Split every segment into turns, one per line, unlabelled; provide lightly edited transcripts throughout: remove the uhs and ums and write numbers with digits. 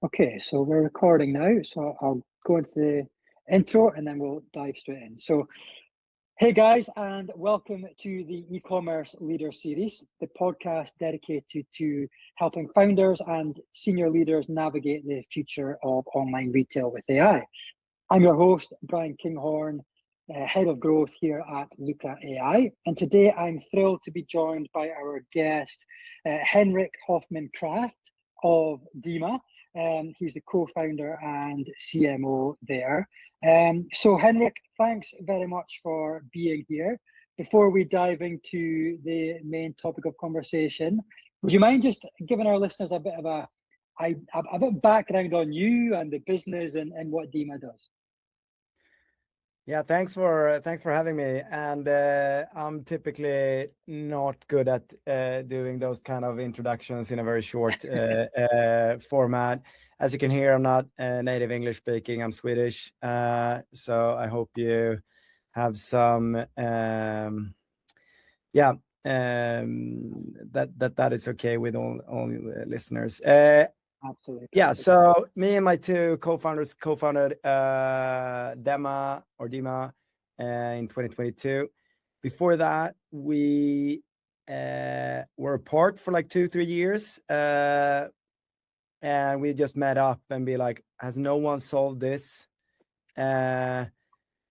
Okay, so we're recording now. So I'll go into the intro and then we'll dive straight in. So, hey guys, and welcome to the e-commerce leader series, the podcast dedicated to helping founders and senior leaders navigate the future of online retail with AI. I'm your host, Bryan Kinghorn, head of growth here at Luca AI. And today I'm thrilled to be joined by our guest, Henrik Hoffman Kraft of DEMA. He's the co-founder and CMO there. So Henrik, thanks very much for being here. Before we dive into the main topic of conversation, would you mind just giving our listeners a bit of background on you and the business and what DEMA does?
Yeah, thanks for having me. And I'm typically not good at doing those kind of introductions in a very short format. As you can hear, I'm not native English speaking. I'm Swedish, so I hope you have some that is okay with all listeners.
Absolutely.
Yeah, so me and my two co-founders co-founded DEMA in 2022. Before that, we were apart for like 2-3 years, and we just met up and be like, has no one solved this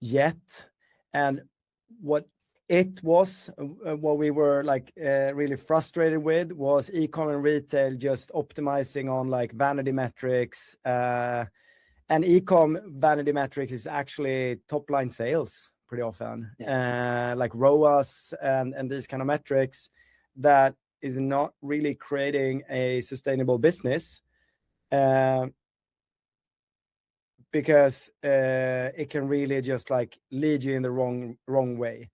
yet? And what we were like really frustrated with was e-com and retail just optimizing on like vanity metrics, and e-com vanity metrics is actually top line sales pretty often, like ROAS and these kind of metrics that is not really creating a sustainable business, because it can really just like lead you in the wrong way.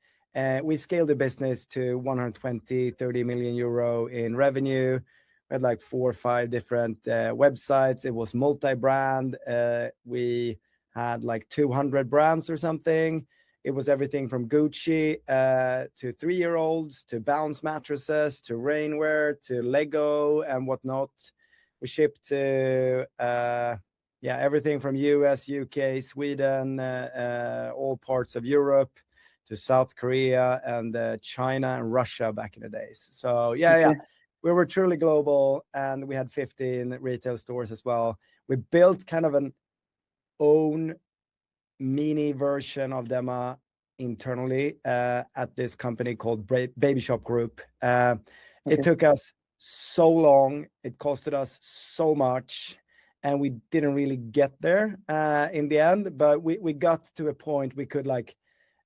We scaled the business to 120-30 million euro in revenue. We had like 4 or 5 different websites. It was multi-brand. We had like 200 brands or something. It was everything from Gucci to 3-year-olds to Bounce mattresses to rainwear to Lego and whatnot. We shipped to everything from US, UK, Sweden, all parts of Europe, to South Korea and China and Russia back in the days. So we were truly global, and we had 15 retail stores as well. We built kind of an own mini version of DEMA internally at this company called Baby Shop Group. It took us so long, it costed us so much, and we didn't really get there in the end, but we got to a point we could like,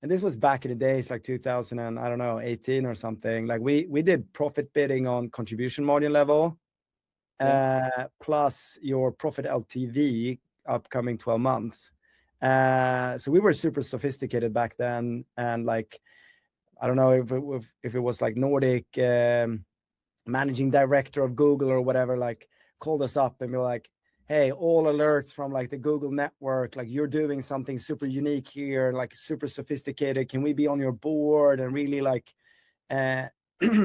and this was back in the days, like 2018 or something. Like we did profit bidding on contribution margin level, plus your profit LTV upcoming 12 months. So we were super sophisticated back then, and like, I don't know if it was like Nordic managing director of Google or whatever, like called us up and be like, hey, all alerts from like the Google network, like you're doing something super unique here, like super sophisticated. Can we be on your board and really like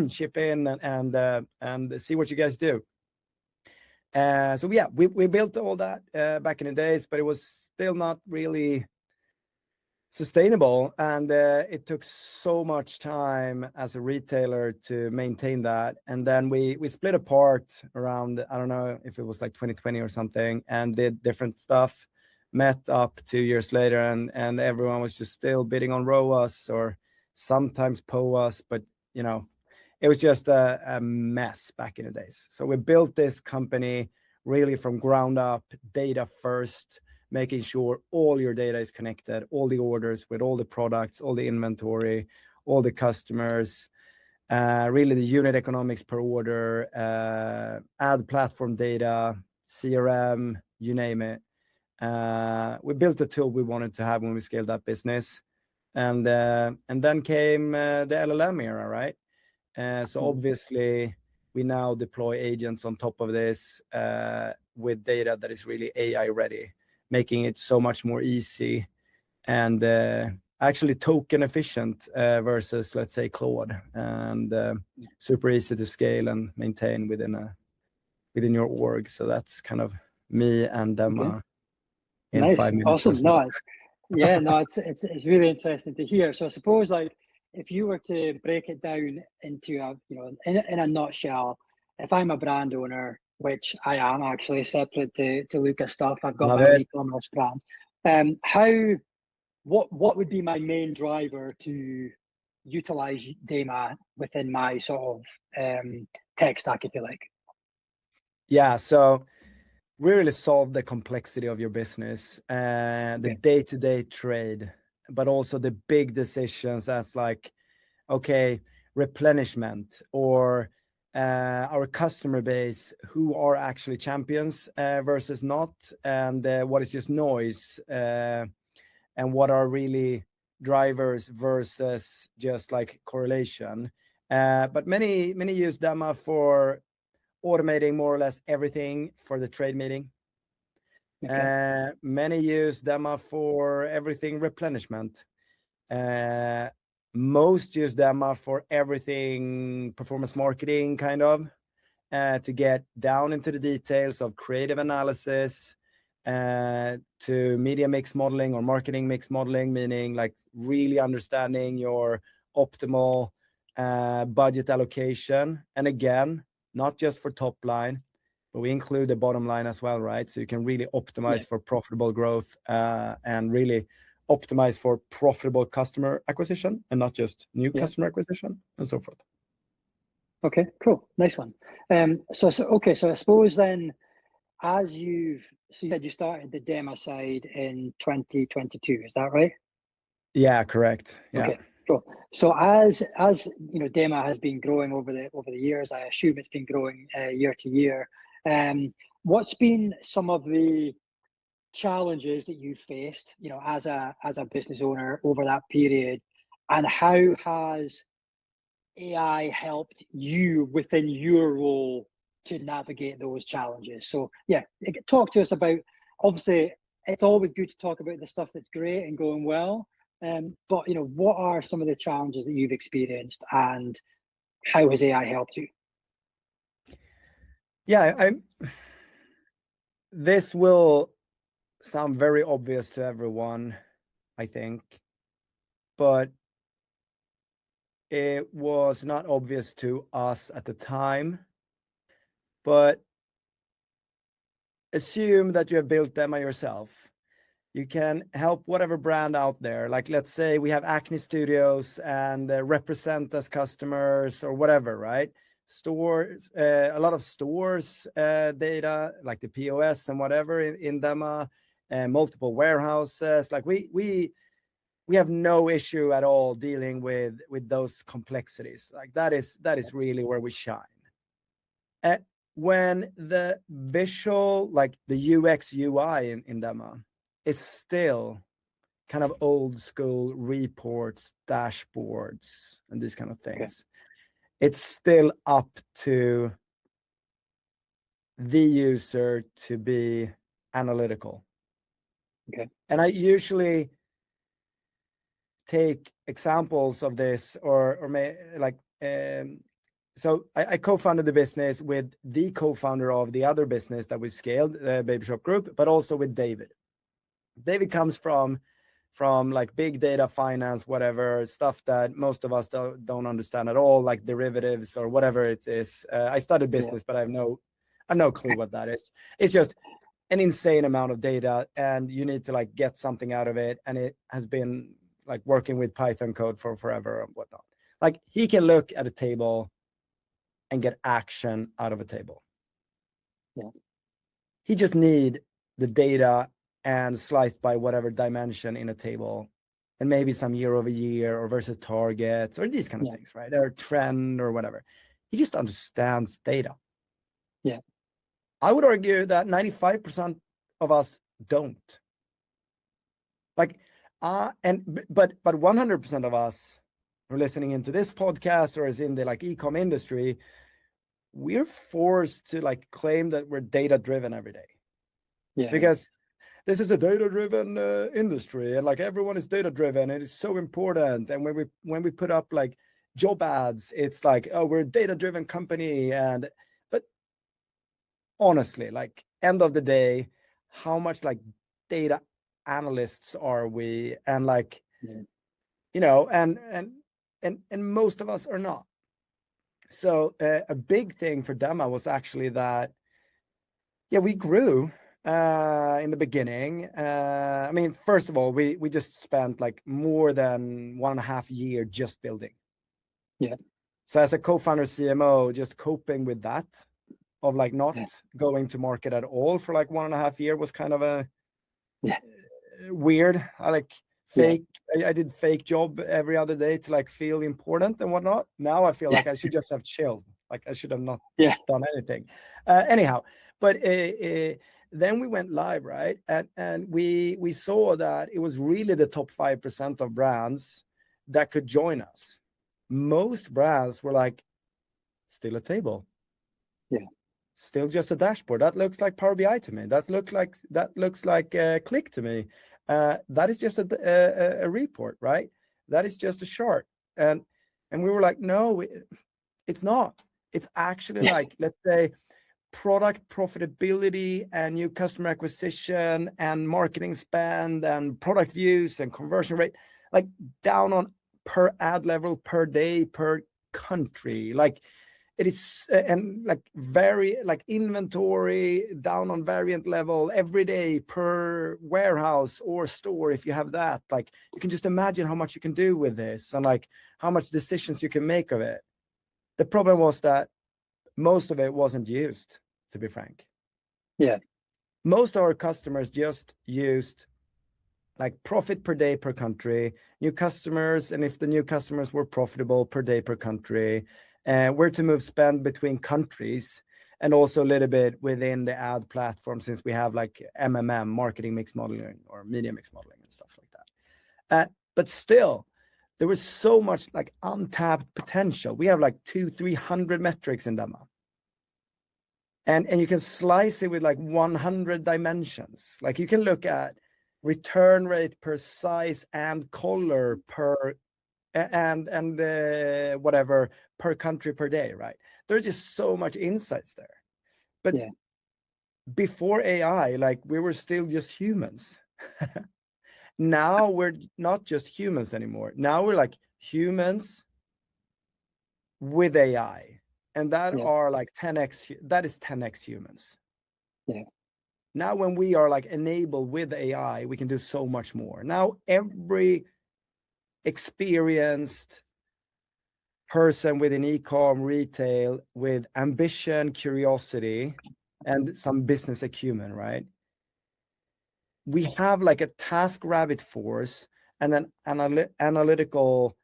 ship in and see what you guys do? So yeah, we built all that back in the days, but it was still not really sustainable, and it took so much time as a retailer to maintain that. And then we split apart around, I don't know if it was like 2020 or something, and did different stuff, met up 2 years later, and everyone was just still bidding on ROAS or sometimes POAS, but you know, it was just a mess back in the days. So we built this company really from ground up, data first, making sure all your data is connected, all the orders with all the products, all the inventory, all the customers, really the unit economics per order, ad platform data, CRM, you name it. We built the tool we wanted to have when we scaled that business. And then came the LLM era, right? So obviously we now deploy agents on top of this with data that is really AI ready, making it so much more easy and actually token efficient versus, let's say, Claude, and super easy to scale and maintain within your org. So that's kind of me and DEMA
Okay.
in
Nice.
5 minutes or
Awesome.
so.
No, it's really interesting to hear. So I suppose, like, if you were to break it down into a, in a nutshell, if I'm a brand owner, which I am actually, separate to Lucas stuff, I've got
Love
my own
it.
e-commerce brand. What would be my main driver to utilize DEMA within my sort of tech stack, if you like?
Yeah, so we really solve the complexity of your business, the day-to-day trade, but also the big decisions as like, okay, replenishment or our customer base, who are actually champions versus not, and what is just noise, and what are really drivers versus just like correlation. But many use DEMA for automating more or less everything for the trade meeting.
Okay.
Many use DEMA for everything replenishment. Most use DEMA for everything performance marketing, kind of, to get down into the details of creative analysis, to media mix modeling or marketing mix modeling, meaning like really understanding your optimal budget allocation. And again, not just for top line, but we include the bottom line as well, right? So you can really optimize for profitable growth, and really optimize for profitable customer acquisition and not just new customer acquisition, and so forth.
Okay, cool. Nice one. So I suppose then, as you said, you started the DEMA side in 2022, is that right?
Yeah, correct. Yeah.
Okay, cool. So as DEMA has been growing over the years, I assume it's been growing year to year. What's been some of the challenges that you faced, as a business owner over that period, and how has AI helped you within your role to navigate those challenges? So yeah, talk to us about, obviously it's always good to talk about the stuff that's great and going well, but what are some of the challenges that you've experienced, and how has AI helped you?
Yeah, this will sound very obvious to everyone, I think, but it was not obvious to us at the time. But assume that you have built DEMA yourself. You can help whatever brand out there. Like, let's say we have Acne Studios and represent as customers or whatever, right? Stores, a lot of stores data, like the POS and whatever in DEMA, and multiple warehouses. Like we have no issue at all dealing with those complexities. Like that is really where we shine. When the visual, like the UX UI in DEMA, is still kind of old school reports, dashboards, and these kind of things. It's still up to the user to be analytical.
Okay.
And I usually take examples of this, so I co-founded the business with the co-founder of the other business that we scaled, the Baby Shop Group, but also with David. David comes from like big data, finance, whatever stuff that most of us don't understand at all, like derivatives or whatever it is. I studied business, but I have no clue what that is. It's just an insane amount of data, and you need to like get something out of it. And it has been like working with Python code for forever and whatnot. Like he can look at a table and get action out of a table.
Yeah.
He just need the data and sliced by whatever dimension in a table, and maybe some year over year or versus targets or these kind of things, right? Or trend or whatever. He just understands data.
Yeah.
I would argue that 95% of us don't. Like, but 100% of us who are listening into this podcast or is in the like e-com industry, we're forced to like claim that we're data driven every day. Yeah. Because this is a data-driven industry, and like everyone is data-driven. It is so important. And when we put up like job ads, it's like, oh, we're a data-driven company. But honestly, like end of the day, how much like data analysts are we? And like, you know, and most of us are not. So a big thing for DEMA was actually that, yeah, we grew in the beginning. I mean, first of all, we just spent like more than 1.5 years just building.
Yeah.
So as a co-founder CMO, just coping with that of like not going to market at all for like 1.5 years was kind of a weird. I like fake. I did fake job every other day to like feel important and whatnot. Now I feel like I should just have chilled. Like I should have not done anything. Anyhow, but then we went live, right? And we saw that it was really the top 5% of brands that could join us. Most brands were like, still a table.
Yeah.
Still just a dashboard. That looks like Power BI to me. That looks like Click to me. That is just a report, right? That is just a chart. And we were like, no, it's not. It's actually like, let's say, product profitability and new customer acquisition and marketing spend and product views and conversion rate, like down on per ad level, per day, per country. Like it is, and like very like inventory down on variant level every day per warehouse or store. If you have that, like you can just imagine how much you can do with this and like how much decisions you can make of it. The problem was that most of it wasn't used, to be frank.
Yeah.
Most of our customers just used like profit per day per country, new customers, and if the new customers were profitable per day per country, where to move spend between countries, and also a little bit within the ad platform, since we have like MMM, marketing mix modeling or media mix modeling and stuff like that. But still, there was so much like untapped potential. We have like 200-300 metrics in DEMA. And you can slice it with like 100 dimensions. Like you can look at return rate per size and color per and whatever per country per day, right? There's just so much insights there. But before AI, like we were still just humans. Now we're not just humans anymore. Now we're like humans with AI. And that are like 10x, that is 10x humans.
Yeah.
Now when we are like enabled with AI, we can do so much more. Now every experienced person within e-com retail with ambition, curiosity, and some business acumen, right? We have like a task rabbit force and an analytical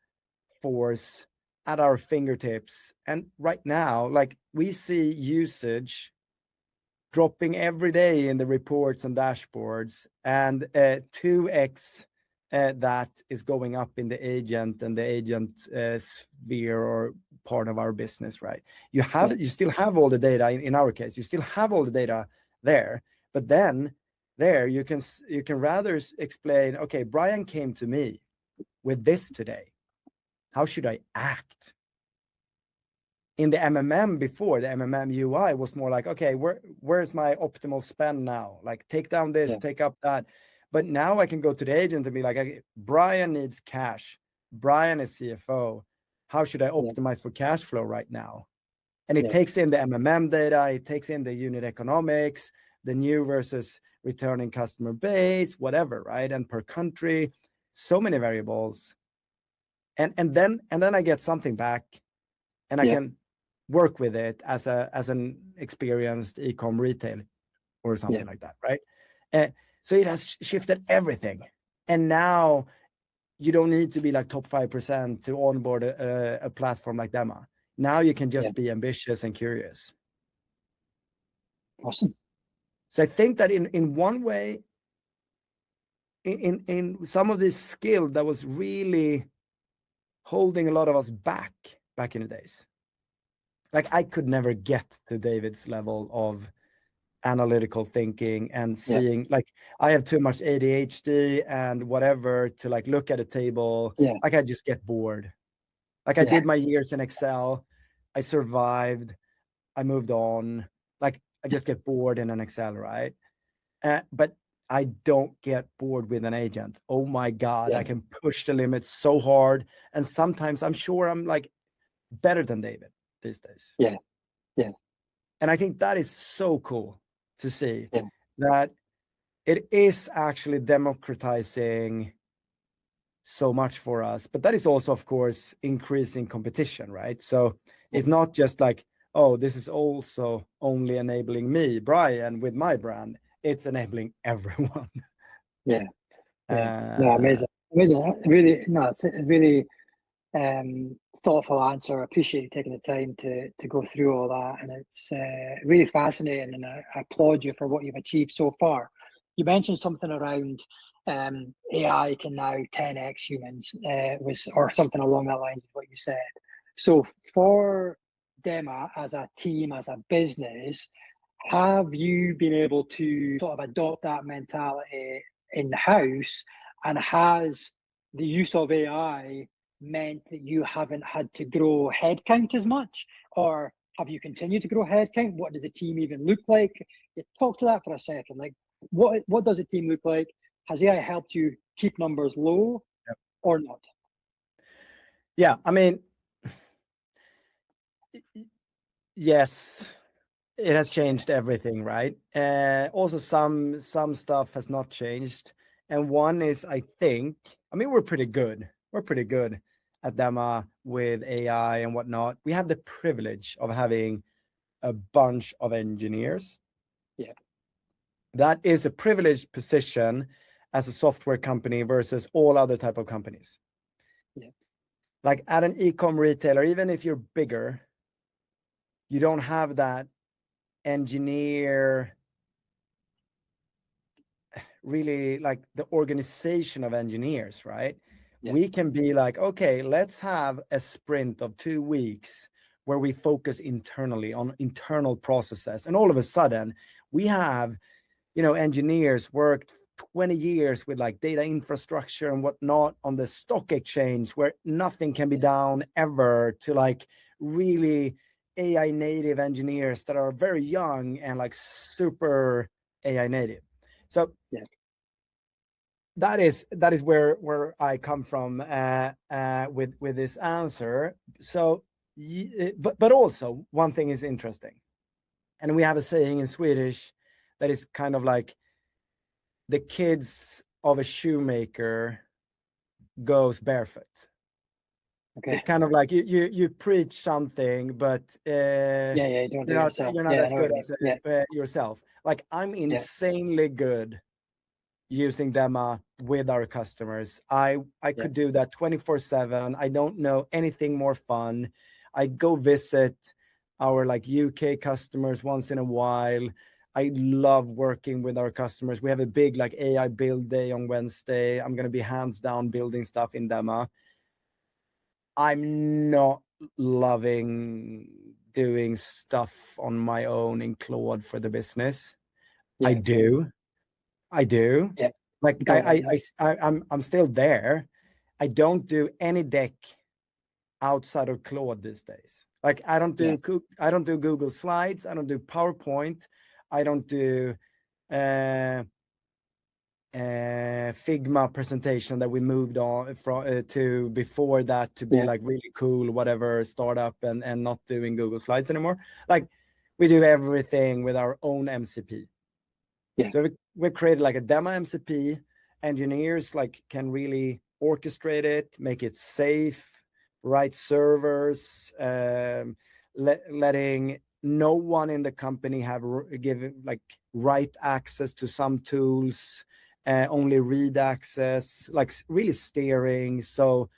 force at our fingertips. And right now, like we see usage dropping every day in the reports and dashboards, and 2x that is going up in the agent and the agent sphere or part of our business, right? You still have all the data in our case. You still have all the data there, but then there you can rather explain, okay, Bryan came to me with this today. How should I act? In the MMM before, the MMM UI was more like, okay, where's my optimal spend now? Like take down this, take up that. But now I can go to the agent and be like, okay, Bryan needs cash. Bryan is CFO. How should I optimize for cash flow right now? And it takes in the MMM data, it takes in the unit economics, the new versus returning customer base, whatever, right? And per country, so many variables. And then I get something back, and I can work with it as an experienced e-com retailer or something like that, right? So it has shifted everything. And now you don't need to be like top 5% to onboard a platform like DEMA. Now you can just be ambitious and curious.
Awesome.
So I think that in one way, in some of this skill that was really holding a lot of us back in the days. Like I could never get to David's level of analytical thinking and seeing, like I have too much ADHD and whatever to like look at a table. Like I just get bored. Like I did my years in Excel. I survived. I moved on. Like I just get bored in an Excel, right? But I don't get bored with an agent. Oh my God, I can push the limits so hard. And sometimes I'm sure I'm like better than David these days.
Yeah.
And I think that is so cool to see
Yeah.
that it is actually democratizing so much for us. But that is also, of course, increasing competition, right? So it's not just like, oh, this is also only enabling me, Bryan, with my brand. It's enabling everyone.
Yeah. No, amazing. Really, no, it's a really thoughtful answer. I appreciate you taking the time to go through all that, and it's really fascinating. And I applaud you for what you've achieved so far. You mentioned something around AI can now 10x humans, or something along that line. Is what you said. So for DEMA as a team, as a business, have you been able to sort of adopt that mentality in the house, and has the use of AI meant that you haven't had to grow headcount as much, or have you continued to grow headcount? What does the team even look like? Talk to that for a second. Like, what does a team look like? Has AI helped you keep numbers low or not?
Yeah, I mean, yes, it has changed everything, right? Also, some stuff has not changed, and one is, I mean, we're pretty good. We're pretty good at DEMA with AI and whatnot. We have the privilege of having a bunch of engineers.
Yeah,
that is a privileged position as a software company versus all other type of companies.
Yeah.
Like at an e-com retailer, even if you're bigger, you don't have that engineer, really like the organization of engineers, right?
Yeah.
We can be like, okay, let's have a sprint of 2 weeks where we focus internally on internal processes. And all of a sudden we have, engineers worked 20 years with like data infrastructure and whatnot on the stock exchange where nothing can be done ever, to like really AI native engineers that are very young and like super AI native. So that is where I come from with this answer. So, but also one thing is interesting, and we have a saying in Swedish that is kind of like, the kids of a shoemaker goes barefoot.
Okay.
It's kind of like you preach something, but
You don't do it yourself.
you're not as good as yourself. Like, I'm insanely good using DEMA with our customers. I could do that 24/7. I don't know anything more fun. I go visit our like UK customers once in a while. I love working with our customers. We have a big like AI build day on Wednesday. I'm going to be hands down building stuff in DEMA. I'm not loving doing stuff on my own in Claude for the business. I do.
Yeah.
Like I'm still there. I don't do any deck outside of Claude these days. Like I don't do Google Slides. I don't do PowerPoint. I don't do Figma presentation that we moved on to before that to be like really cool, whatever, startup, and not doing Google Slides anymore. Like we do everything with our own MCP.
Yeah.
So we created like a DEMA MCP. Engineers like can really orchestrate it, make it safe, write servers, letting no one in the company have write access to some tools, only read access, like really steering. So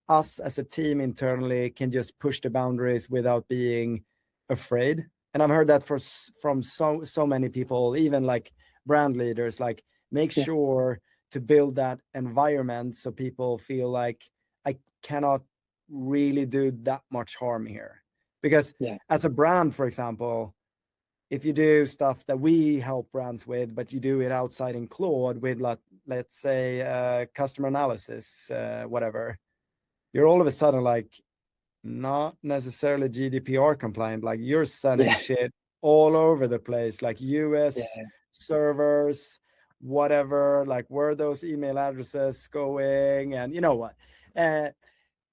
us as a team internally can just push the boundaries without being afraid. And I've heard that from so many people, even like brand leaders, like make sure to build that environment so people feel like I cannot really do that much harm here. Because as a brand, for example, if you do stuff that we help brands with, but you do it outside in Claude with, let's say, customer analysis, whatever, you're all of a sudden like not necessarily GDPR compliant. Like you're sending shit all over the place, like US servers, whatever, like where those email addresses going, and you know what.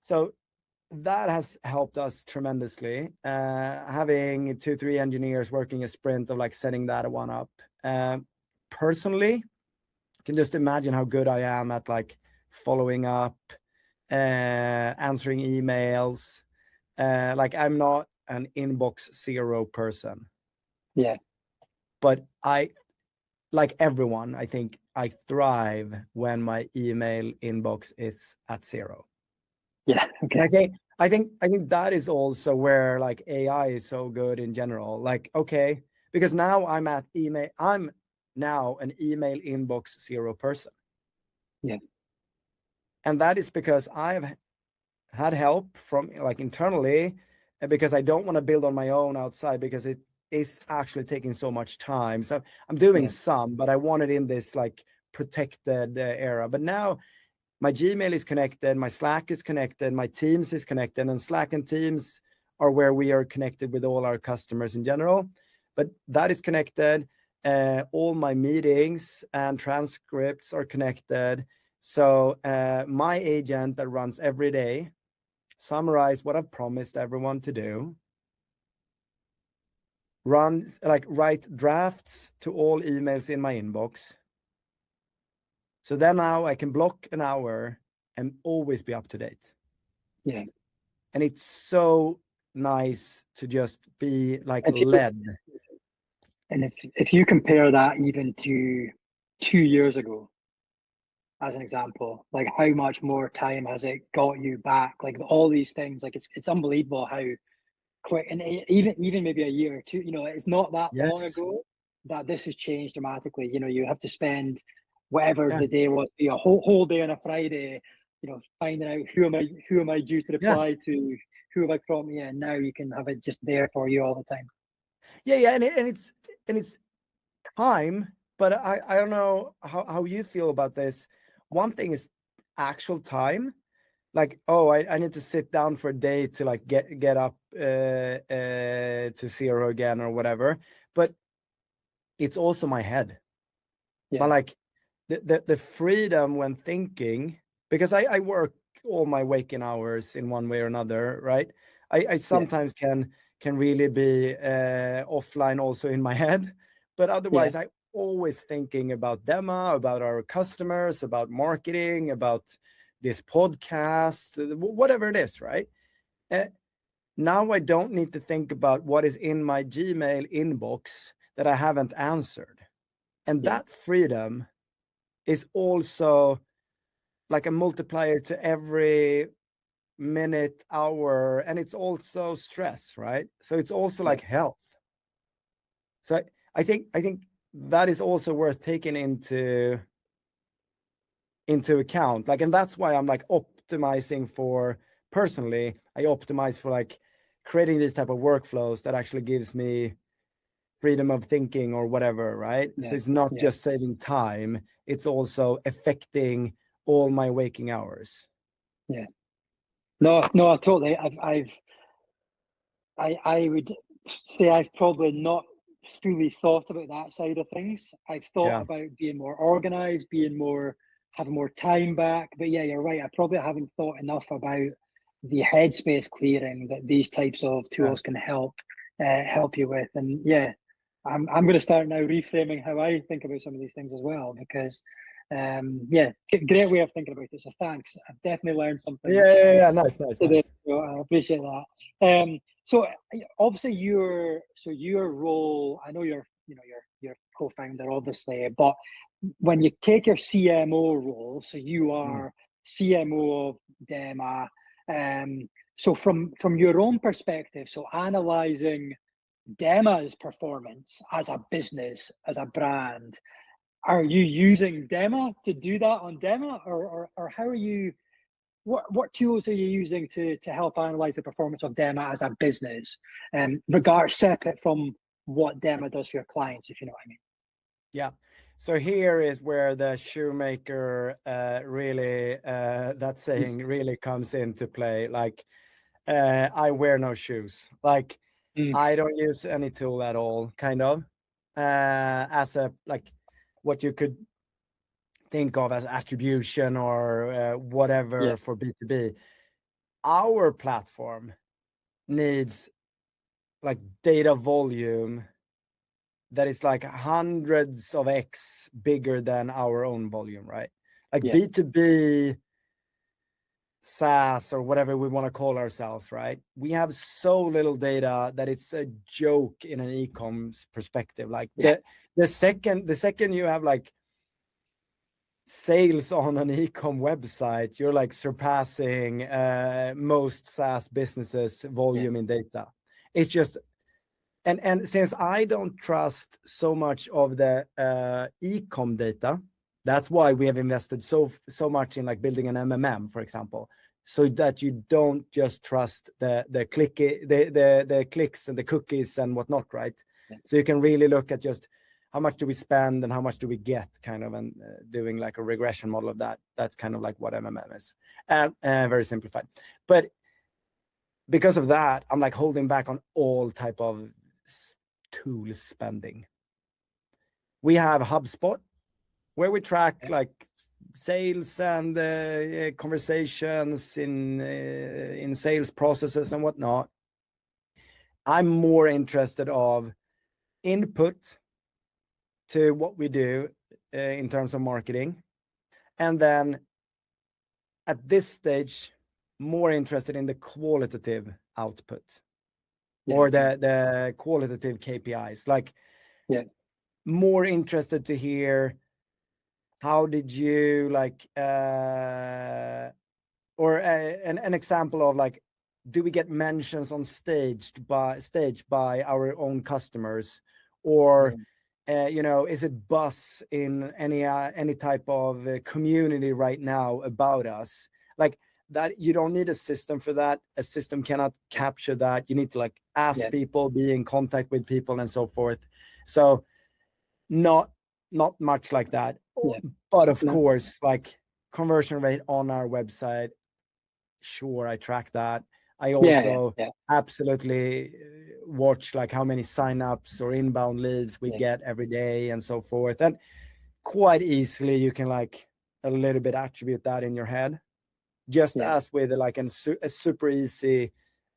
So that has helped us tremendously. Having 2-3 engineers working a sprint of like setting that one up. Personally, you can just imagine how good I am at like following up, answering emails. Like I'm not an inbox zero person.
Yeah.
But I, like everyone, I think I thrive when my email inbox is at 0.
Yeah. Okay.
And I think that is also where like AI is so good in general. Like, okay, because now I'm now an email inbox 0 person.
Yeah.
And that is because I've had help from like internally, because I don't want to build on my own outside, because it is actually taking so much time. So I'm doing some, but I want it in this like protected era. But now my Gmail is connected, my Slack is connected, my Teams is connected, and Slack and Teams are where we are connected with all our customers in general. But that is connected. All my meetings and transcripts are connected. So my agent that runs every day, summarize what I've promised everyone to do, write drafts to all emails in my inbox. So then now I can block an hour and always be up to date.
Yeah.
And it's so nice to just be like led.
And if you compare that even to 2 years ago, as an example, like how much more time has it got you back? Like all these things, like it's unbelievable how quick, and even maybe a year or two, it's not that long ago that this has changed dramatically. You have to spend whatever the day was, be a whole day on a Friday, finding out who am I due to reply to, who have I prompted, and now you can have it just there for you all the time.
Yeah, and it's time, but I don't know how you feel about this. One thing is actual time, like, oh, I need to sit down for a day to like get up to 0 again or whatever. But it's also my head.
Yeah.
But like the freedom when thinking, because I work all my waking hours in one way or another, right? I sometimes can really be offline also in my head, but otherwise I always thinking about DEMA, about our customers, about marketing, about this podcast, whatever it is, right? Now I don't need to think about what is in my Gmail inbox that I haven't answered. And that freedom is also like a multiplier to every minute, hour, and it's also stress, right? So it's also like health. So I think that is also worth taking into account. Like, and that's why I'm like optimizing for, personally, I optimize for like creating this type of workflows that actually gives me freedom of thinking or whatever, right? So it's not just saving time, it's also affecting all my waking hours.
Yeah. No, I totally. I would say I've probably not fully thought about that side of things. I've thought about being more organized, having more time back. But yeah, you're right. I probably haven't thought enough about the headspace clearing that these types of tools can help you with. And yeah, I'm going to start now reframing how I think about some of these things as well, because great way of thinking about it. So thanks. I've definitely learned something.
Nice.
Today, so I appreciate that. So obviously your role, I know you're co-founder obviously, but when you take your CMO role, so you are CMO of DEMA. So from your own perspective, so analyzing DEMA's performance as a business, as a brand, are you using DEMA to do that on DEMA, or how are you? What tools are you using to help analyze the performance of DEMA as a business, separate from what DEMA does for your clients, if you know what I mean?
Yeah. So here is where the shoemaker really, that saying really comes into play. Like, I wear no shoes. Like, I don't use any tool at all, kind of, as a like what you could think of as attribution or whatever for B2B. Our platform needs like data volume that is like hundreds of X bigger than our own volume, right? Like B2B SaaS or whatever we want to call ourselves, right? We have so little data that it's a joke in an e-commerce perspective. Like the second you have like sales on an e-com website, you're like surpassing most SaaS businesses volume in data. It's just and since I don't trust so much of the e-com data, that's why we have invested so much in like building an MMM, for example, so that you don't just trust the clicks and the cookies and whatnot, right? So you can really look at just how much do we spend and how much do we get, kind of, and doing like a regression model of that. That's kind of like what MMM is, very simplified. But because of that, I'm like holding back on all type of tool spending. We have HubSpot, where we track like sales and conversations in sales processes and whatnot. I'm more interested of input to what we do in terms of marketing, and then at this stage, more interested in the qualitative output or the qualitative KPIs. Like, more interested to hear how did you like, or an example of like, do we get mentions on stage by our own customers, or is it buzz in any type of community right now about us? Like that, you don't need a system for that. A system cannot capture that. You need to like ask people, be in contact with people, and so forth. So not much like that. But of course, like conversion rate on our website, sure, I track that. I also absolutely watch like how many signups or inbound leads we get every day and so forth. And quite easily you can like a little bit attribute that in your head, just as with like a super easy,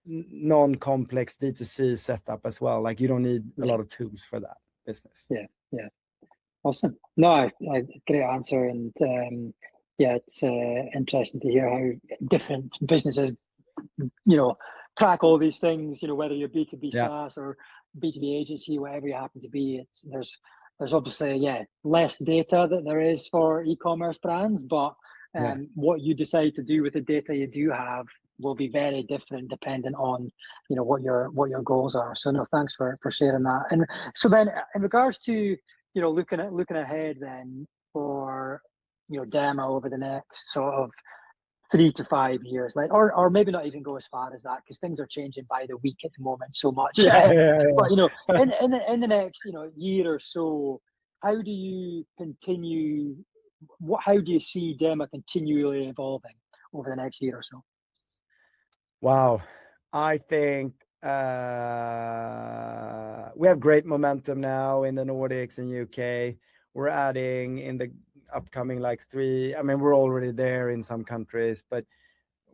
non-complex D2C setup as well. Like you don't need a lot of tools for that business.
Awesome. No, great answer. And it's interesting to hear how different businesses track all these things, whether you're B2B SaaS or B2B agency, whatever you happen to be. There's obviously less data that there is for e-commerce brands, but what you decide to do with the data you do have will be very different depending on what your goals are. So no, thanks for sharing that. And so then in regards to looking ahead then for DEMA over the next sort of 3 to 5 years, like, or maybe not even go as far as that, because things are changing by the week at the moment so much. But in the next year or so, how do you continue? How do you see DEMA continually evolving over the next year or so?
Wow, I think we have great momentum now in the Nordics and UK. We're adding in the upcoming like 3. I mean, we're already there in some countries, but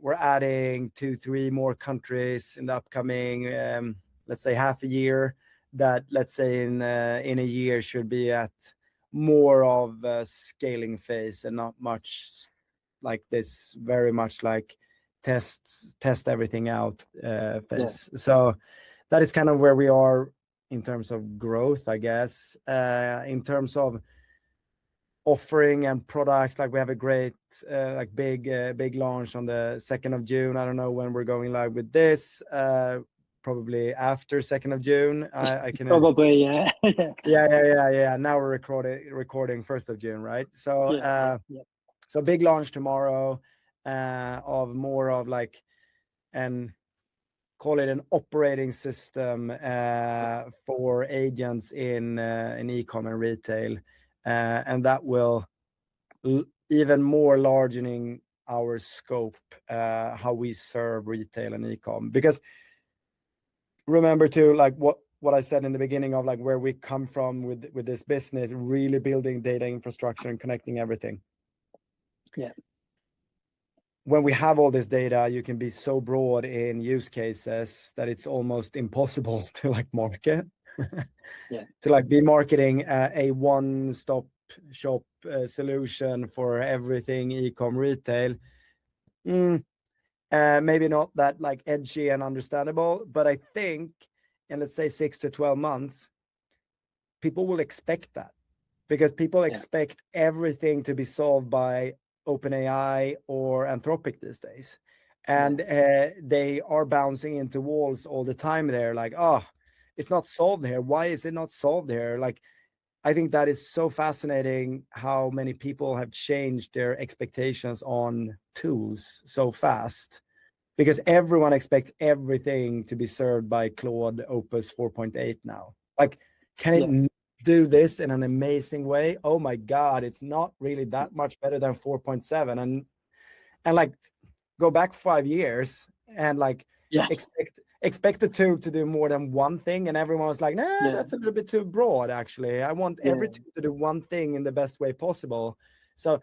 we're adding 2-3 more countries in the upcoming, let's say half a year. That let's say in a year should be at more of a scaling phase and not much like this, very much like test everything out phase. So that is kind of where we are in terms of growth, I guess. In terms of offering and products, like we have a great like big launch on the 2nd of June. I don't know when we're going live with this. Probably after 2nd of June. I can
probably
Now we're recording 1st of June, right? So so big launch tomorrow of more of like and call it an operating system for agents in e-com and retail, and that will even more largening our scope, how we serve retail and e-com. Because remember to like what I said in the beginning of like where we come from with this business, really building data infrastructure and connecting everything.
Yeah.
When we have all this data, you can be so broad in use cases that it's almost impossible to like market.
Yeah.
To like be marketing a one-stop shop solution for everything e-com retail. Maybe not that like edgy and understandable, but I think in let's say 6 to 12 months, people will expect that, because people expect everything to be solved by OpenAI or Anthropic these days. And they are bouncing into walls all the time. They're like, oh, it's not solved here. Why is it not solved here? Like, I think that is so fascinating how many people have changed their expectations on tools so fast, because everyone expects everything to be served by Claude Opus 4.8 now. Like, can it do this in an amazing way? Oh my God, it's not really that much better than 4.7. And like, go back 5 years and like expect the tool to do more than one thing, and everyone was like, nah, that's a little bit too broad. Actually, I want every tool to do one thing in the best way possible. So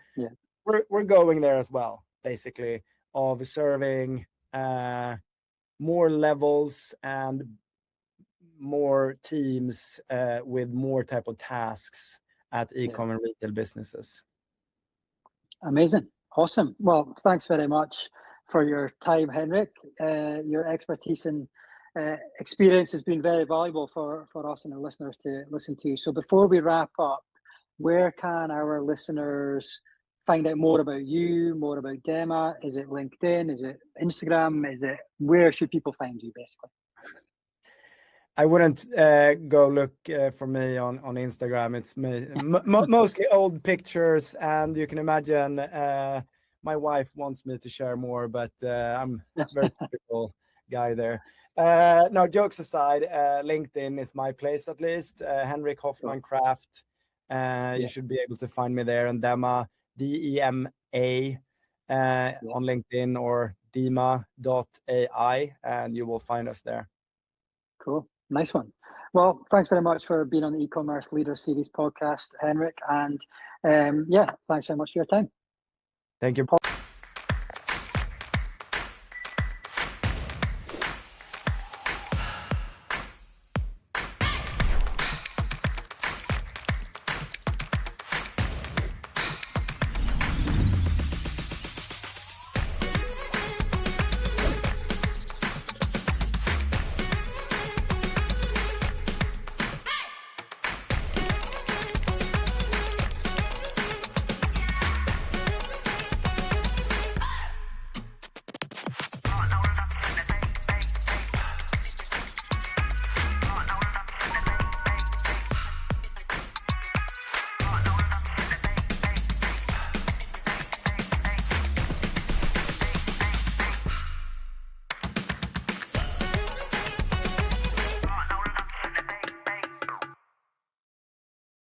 we're going there as well, basically, of serving more levels and more teams with more type of tasks at e-com and retail businesses.
Amazing. Awesome. Well, thanks very much for your time, Henrik. Your expertise and experience has been very valuable for us and our listeners to listen to. So before we wrap up, where can our listeners find out more about you, more about DEMA? Is it LinkedIn? Is it Instagram? Where should people find you, basically?
I wouldn't go look for me on Instagram. It's mostly old pictures, and you can imagine my wife wants me to share more, but I'm a very typical guy there. No, jokes aside, LinkedIn is my place, at least. Henrik Hoffman Kraft. You should be able to find me there, and DEMA, DEMA, on LinkedIn, or DEMA.ai, and you will find us there.
Cool. Nice one. Well, thanks very much for being on the E-commerce Leader Series podcast, Henrik. And thanks very much for your time.
Thank you.